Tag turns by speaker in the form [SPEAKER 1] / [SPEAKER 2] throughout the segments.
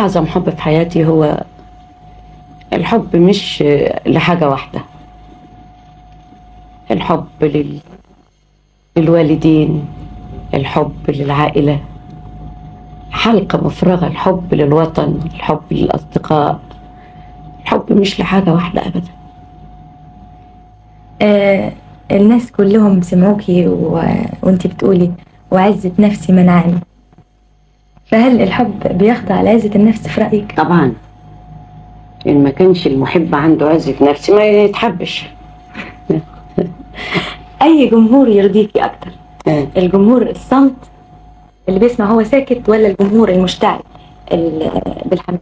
[SPEAKER 1] أعظم حب في حياتي هو الحب مش لحاجة واحدة. الحب للوالدين، الحب للعائلة، حلقة مفرغة، الحب للوطن، الحب للأصدقاء. الحب مش لحاجة واحدة أبدا.
[SPEAKER 2] آه الناس كلهم سمعوكي وانتي بتقولي وعزة نفسي منعاني، فهل الحب بيخضع لعزة النفس في رأيك؟
[SPEAKER 1] طبعا، إن ما كانش المحب عنده عزة نفس ما يتحبش.
[SPEAKER 2] أي جمهور يرضيكي أكتر؟ الجمهور الصمت اللي بيسمع هو ساكت، ولا الجمهور المشتعل بالحماس؟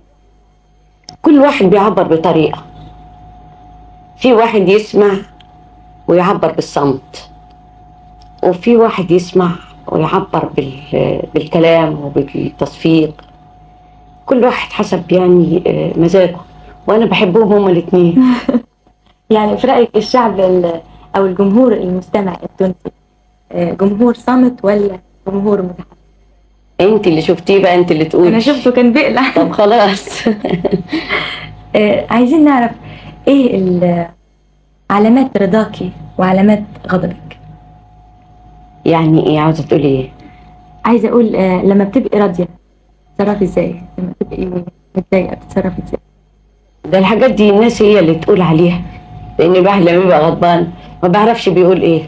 [SPEAKER 1] كل واحد بيعبر بطريقة. في واحد يسمع ويعبر بالصمت، وفي واحد يسمع ويعبر بالكلام وبالتصفيق. كل واحد حسب يعني مزاجه، وانا بحبهم هما الاثنين.
[SPEAKER 2] يعني في رأيك الشعب أو الجمهور المستمع التونسي جمهور صامت ولا جمهور متحمس؟
[SPEAKER 1] انت اللي شفتيه بقى، انت اللي تقولي.
[SPEAKER 2] أنا شفته كان بيقلع.
[SPEAKER 1] طب خلاص.
[SPEAKER 2] عايزين نعرف إيه علامات رضاكي وعلامات غضبك؟
[SPEAKER 1] يعني ايه عاوزه تقولي ايه؟
[SPEAKER 2] عايزة أقول لما بتبقي راضية بتتصرفي إزاي؟ لما بتبقي متضايقة بتتصرفي إزاي؟
[SPEAKER 1] ده الحاجات دي الناس هي اللي تقول عليها، لان الواحد لما بيبقى غضبان ما بيعرفش بيقول ايه،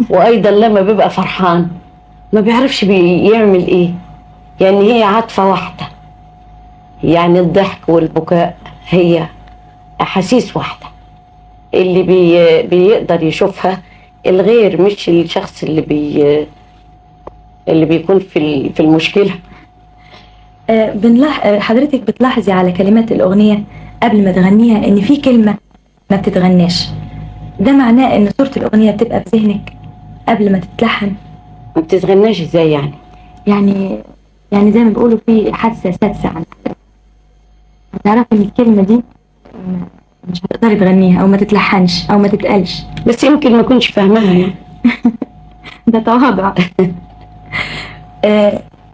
[SPEAKER 1] وايضا لما بيبقى فرحان ما بيعرفش بيعمل ايه. يعني هي عاطفه واحده، يعني الضحك والبكاء هي احاسيس واحده. اللي بيقدر يشوفها الغير، مش الشخص اللي بيكون في المشكله.
[SPEAKER 2] حضرتك بتلاحظي على كلمات الأغنية قبل ما تغنيها إن في كلمة ما بتتغناش، ده معناه إن صورة الأغنية بتبقى في ذهنك قبل ما تتلحن؟
[SPEAKER 1] ما بتتغناش ازاي يعني؟
[SPEAKER 2] يعني زي ما بيقولوا في حادثة سادسة عن هتعرفي إن الكلمة دي مش هتقدري تغنيها أو ما تتلحنش أو ما تتقالش.
[SPEAKER 1] بس يمكن ما كنتش فاهماها يعني.
[SPEAKER 2] ده تواضع.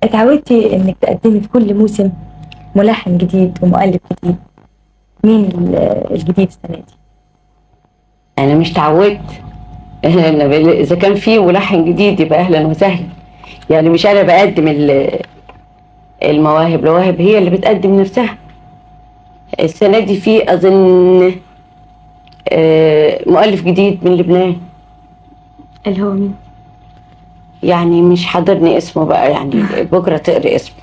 [SPEAKER 2] اتعودتي إنك تقدمي في كل موسم ملحن جديد ومؤلف جديد. مين الجديد السنة دي؟
[SPEAKER 1] انا مش تعودت. اذا كان في ملحن جديد يبقى اهلا وسهلا. يعني مش انا بقدم المواهب هي اللي بتقدم نفسها. السنه دي في اظن مؤلف جديد من لبنان.
[SPEAKER 2] اللي هو مين؟
[SPEAKER 1] يعني مش حاضرني اسمه بقى، يعني بكره تقري اسمه.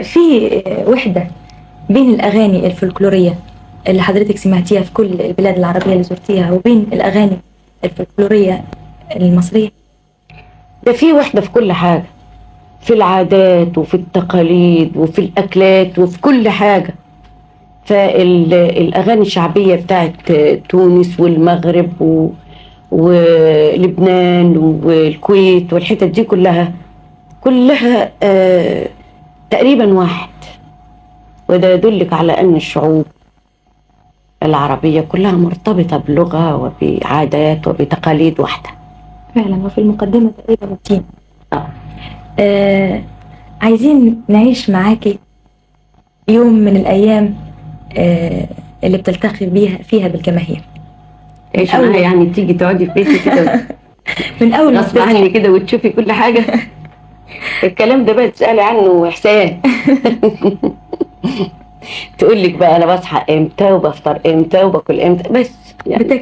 [SPEAKER 2] في وحدة بين الأغاني الفلكلورية اللي حضرتك سمعتيها في كل البلاد العربية اللي زرتيها وبين الأغاني الفلكلورية المصرية؟
[SPEAKER 1] ده في وحدة في كل حاجة، في العادات وفي التقاليد وفي الأكلات وفي كل حاجة. فالأغاني الشعبية بتاعت تونس والمغرب ولبنان والكويت والحتت دي كلها تقريبا واحد. وده يدلك على أن الشعوب العربية كلها مرتبطة بلغة وبعادات وبتقاليد واحدة
[SPEAKER 2] فعلا، وفي المقدمة تقريبا الدين. عايزين نعيش معاكي يوم من الأيام اللي بتلتقي فيها بالجماهير.
[SPEAKER 1] ايش معايا يعني؟ تيجي تقعدي في بيتي كده
[SPEAKER 2] من أول
[SPEAKER 1] غصب عني كده وتشوفي كل حاجة؟ الكلام ده بقى تسألي عنه إحسان. تقول لك بقى أنا بصحى إمتى وبفطر إمتى وباكل إمتى بس يعني.